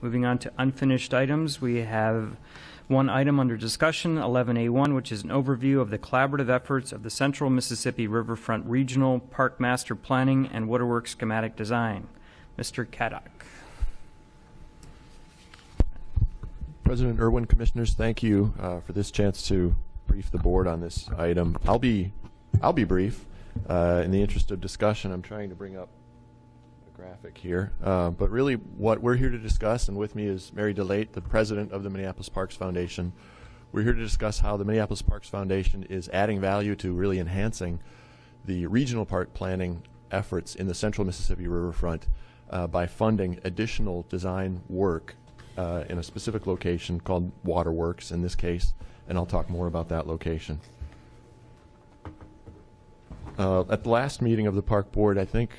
Moving on to unfinished items, we have one item under discussion, 11A1, which is an overview of the collaborative efforts of the Central Mississippi Riverfront Regional Park Master Planning and Waterworks Schematic Design. Mr. Caddock. President Irwin, Commissioners, thank you for this chance to brief the board on this item. I'll be brief. In the interest of discussion, I'm trying to bring up a graphic here. But really what we're here to discuss, and with me is Mary DeLate, the president of the Minneapolis Parks Foundation. We're here to discuss how the Minneapolis Parks Foundation is adding value to really enhancing the regional park planning efforts in the Central Mississippi Riverfront by funding additional design work in a specific location called Waterworks in this case, and I'll talk more about that location. At the last meeting of the Park Board, I think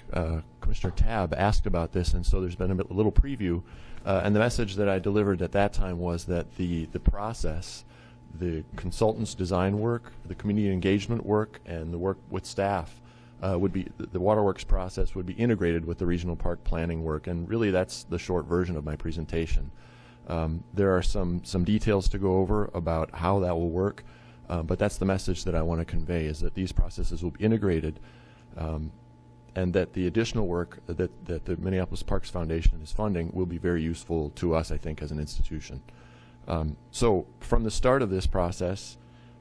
Commissioner Tabb asked about this, and so there's been a little preview. And the message that I delivered at that time was that the process, the consultants' design work, the community engagement work, and the work with staff would be, the Waterworks process would be integrated with the regional park planning work, and really that's the short version of my presentation. There are some details to go over about how that will work. But that's the message that I want to convey, is that these processes will be integrated and that the additional work that the Minneapolis Parks Foundation is funding will be very useful to us, I think, as an institution. So from the start of this process,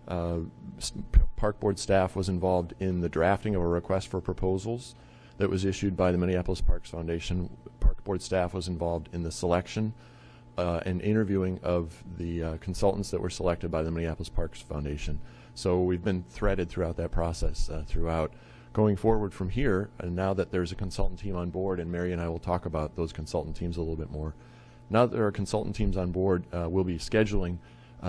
Park Board staff was involved in the drafting of a request for proposals that was issued by the Minneapolis Parks Foundation. Park Board staff was involved in the selection and interviewing of the consultants that were selected by the Minneapolis Parks Foundation. So we've been threaded throughout that process throughout. Going forward from here, and now that there's a consultant team on board, and Mary and I will talk about those consultant teams a little bit more. Now that there are consultant teams on board, we'll be scheduling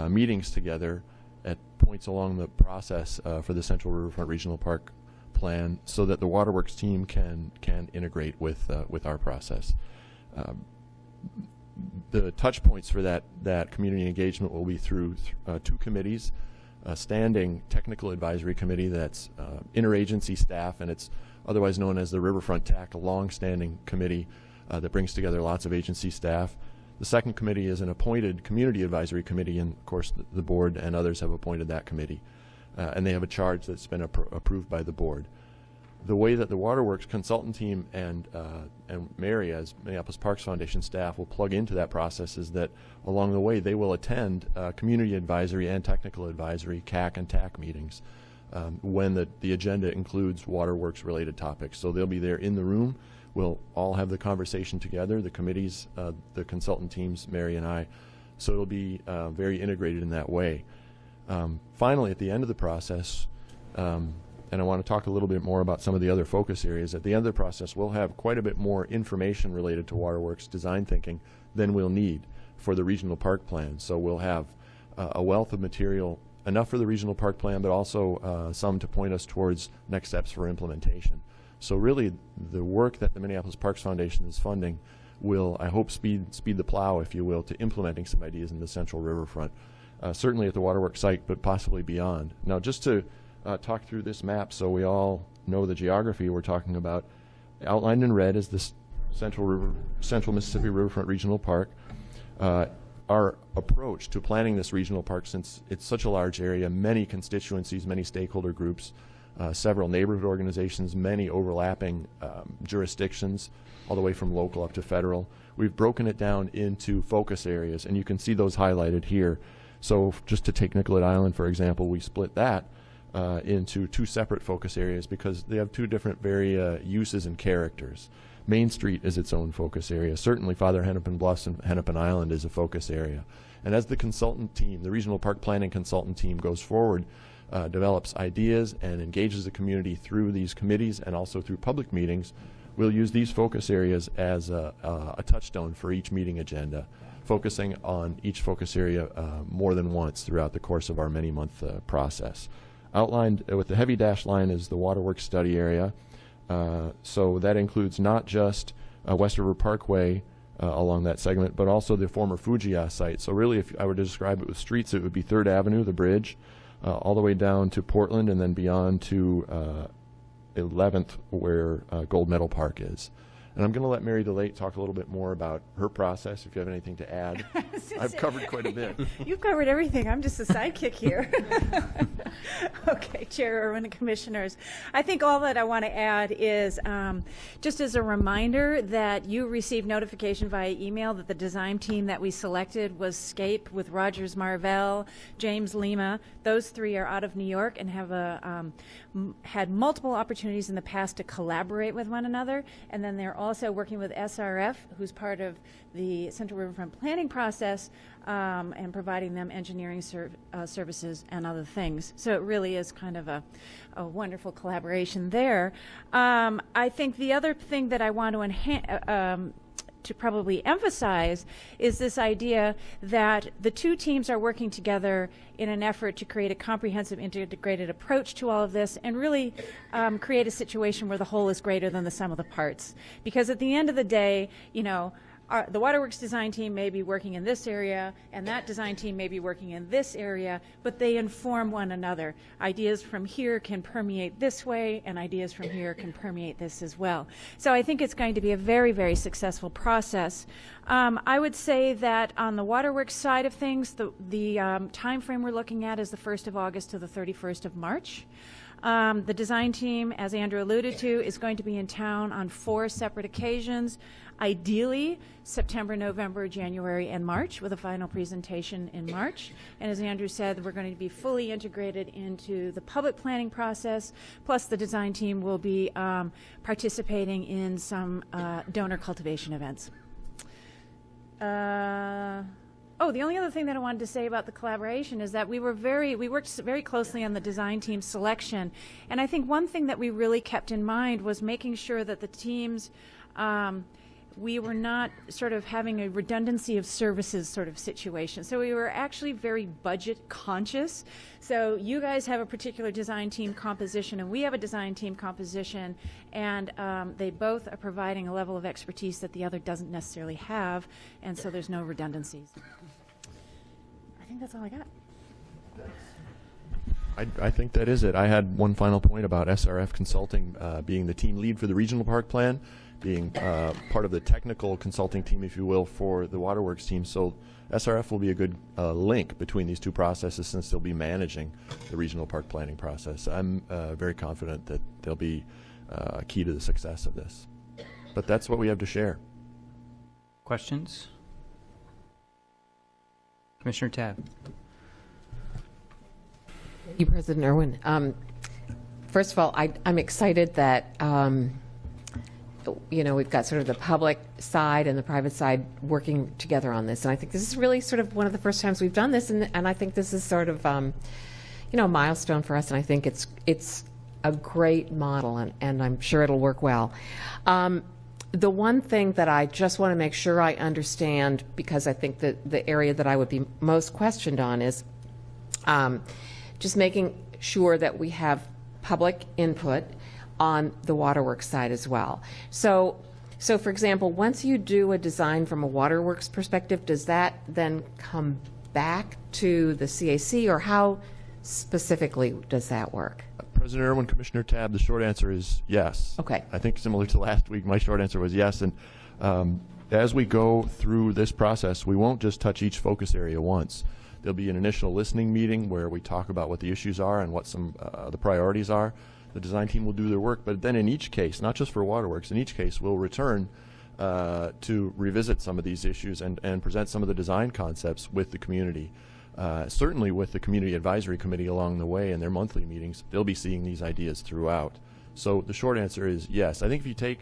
meetings together at points along the process for the Central Riverfront Regional Park Plan so that the Waterworks team can integrate with our process. The touch points for that community engagement will be through two committees, a standing technical advisory committee that's interagency staff, and it's otherwise known as the Riverfront TAC, a long-standing committee that brings together lots of agency staff. The second committee is an appointed community advisory committee, and of course the board and others have appointed that committee, and they have a charge that's been approved by the board. The way that the Waterworks consultant team and Mary, as Minneapolis Parks Foundation staff, will plug into that process is that along the way they will attend community advisory and technical advisory, CAC and TAC meetings when the agenda includes Waterworks related topics. So they'll be there in the room. We'll all have the conversation together, the committees, the consultant teams, Mary and I. So it'll be very integrated in that way. Finally, at the end of the process, and I want to talk a little bit more about some of the other focus areas. At the end of the process, we'll have quite a bit more information related to Waterworks design thinking than we'll need for the regional park plan. So we'll have a wealth of material, enough for the regional park plan, but also some to point us towards next steps for implementation. So really, the work that the Minneapolis Parks Foundation is funding will, I hope, speed the plow, if you will, to implementing some ideas in the Central Riverfront, certainly at the Waterworks site, but possibly beyond. Now, just to talk through this map so we all know the geography we're talking about. Outlined in red is this Central Mississippi Riverfront Regional Park. Our approach to planning this regional park, since it's such a large area, many constituencies, many stakeholder groups, several neighborhood organizations, many overlapping jurisdictions, all the way from local up to federal. We've broken it down into focus areas, and you can see those highlighted here. So just to take Nicollet Island, for example, we split that into two separate focus areas because they have two different uses and characters. Main Street is its own focus area. Certainly Father Hennepin Bluffs and Hennepin Island is a focus area. And as the consultant team, the regional park planning consultant team goes forward, develops ideas and engages the community through these committees and also through public meetings, we'll use these focus areas as a touchstone for each meeting agenda, focusing on each focus area more than once throughout the course of our many-month process. Outlined with the heavy dashed line is the Waterworks study area. So that includes not just West River Parkway along that segment, but also the former Fujiya site. So really, if I were to describe it with streets, it would be 3rd Avenue, the bridge, all the way down to Portland, and then beyond to 11th, where Gold Medal Park is. And I'm going to let Mary DeLate talk a little bit more about her process, if you have anything to add. I've covered quite a bit. You've covered everything. I'm just a sidekick here. Okay, Chair Irwin and Commissioners. I think all that I want to add is just as a reminder that you received notification via email that the design team that we selected was SCAPE with Rogers Marvell, James Lima. Those three are out of New York and have had multiple opportunities in the past to collaborate with one another. And then they're also working with SRF, who's part of the Central Riverfront planning process, and providing them engineering services and other things. So it really is kind of a wonderful collaboration there. I think the other thing that I want to probably emphasize is this idea that the two teams are working together in an effort to create a comprehensive integrated approach to all of this and really create a situation where the whole is greater than the sum of the parts. Because at the end of the day, you know, the Waterworks design team may be working in this area, and that design team may be working in this area, but they inform one another. Ideas from here can permeate this way, and ideas from here can permeate this as well. So I think it's going to be a very, very successful process. I would say that on the Waterworks side of things, the time frame we're looking at is the 1st of August to the 31st of March. The design team, as Andrew alluded to, is going to be in town on 4 separate occasions, ideally September, November, January, and March, with a final presentation in March. And as Andrew said, we're going to be fully integrated into the public planning process, plus the design team will be participating in some donor cultivation events. Oh, the only other thing that I wanted to say about the collaboration is that we worked very closely on the design team selection. And I think one thing that we really kept in mind was making sure that the teams, we were not sort of having a redundancy of services sort of situation. So we were actually very budget conscious. So you guys have a particular design team composition and we have a design team composition, and they both are providing a level of expertise that the other doesn't necessarily have, and so there's no redundancies. I think that's all I got. I think that is it. I had one final point about SRF Consulting being the team lead for the regional park plan, being part of the technical consulting team, if you will, for the Waterworks team. So SRF will be a good link between these two processes, since they'll be managing the regional park planning process. I'm very confident that they'll be key to the success of this. But that's what we have to share. Questions? Commissioner Tabb. Thank you, President Irwin. First of all, I'm excited that we've got sort of the public side and the private side working together on this, and I think this is really sort of one of the first times we've done this, and I think this is sort of a milestone for us, and I think it's a great model, and I'm sure it'll work well. The one thing that I just want to make sure I understand, because I think that the area that I would be most questioned on is just making sure that we have public input on the Waterworks side as well. So for example, once you do a design from a Waterworks perspective, does that then come back to the CAC, or how specifically does that work? President Irwin, Commissioner Tabb, the short answer is yes. Okay. I think similar to last week, my short answer was yes. And as we go through this process, we won't just touch each focus area once. There'll be an initial listening meeting where we talk about what the issues are and what some the priorities are. The design team will do their work, but then in each case, not just for Waterworks, in each case we'll return to revisit some of these issues and present some of the design concepts with the community. Certainly with the Community Advisory Committee along the way in their monthly meetings, they'll be seeing these ideas throughout. So the short answer is yes. I think if you take,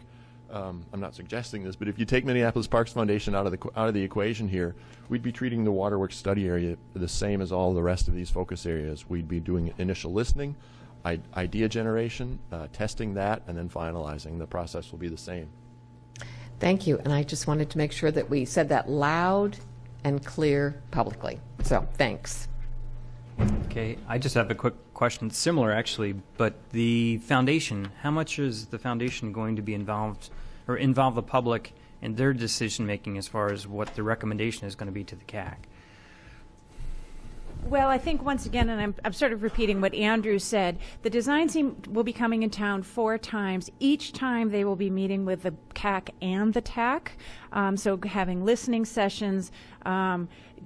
I'm not suggesting this, but if you take Minneapolis Parks Foundation out of the equation here, we'd be treating the Waterworks study area the same as all the rest of these focus areas. We'd be doing initial listening, idea generation, testing that, and then finalizing. The process will be the same. Thank you. And I just wanted to make sure that we said that loud and clear publicly. So thanks. Okay, I just have a quick question, similar actually, but the foundation, how much is the foundation going to be involved, or involve the public in their decision making as far as what the recommendation is going to be to the CAC? Well, I think once again, and I'm sort of repeating what Andrew said, the design team will be coming in town 4 times. Each time they will be meeting with the CAC and the TAC, so having listening sessions,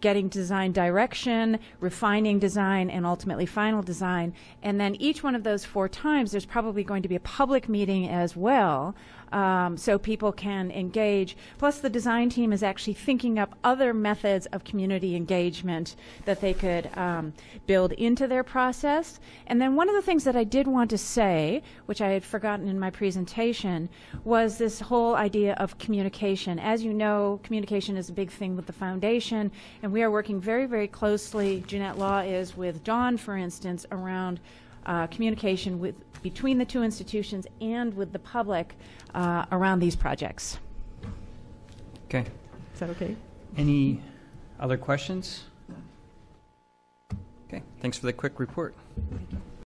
getting design direction, refining design, and ultimately final design. And then each one of those 4 times, there's probably going to be a public meeting as well, so people can engage. Plus, the design team is actually thinking up other methods of community engagement that they could build into their process. And then one of the things that I did want to say, which I had forgotten in my presentation, was this whole idea of communication. As you know, communication is a big thing with the foundation, and we are working very, very closely, Jeanette Law is, with Dawn, for instance, around communication between the 2 institutions and with the public around these projects. Okay. Is that okay? Any other questions? Okay, thanks for the quick report.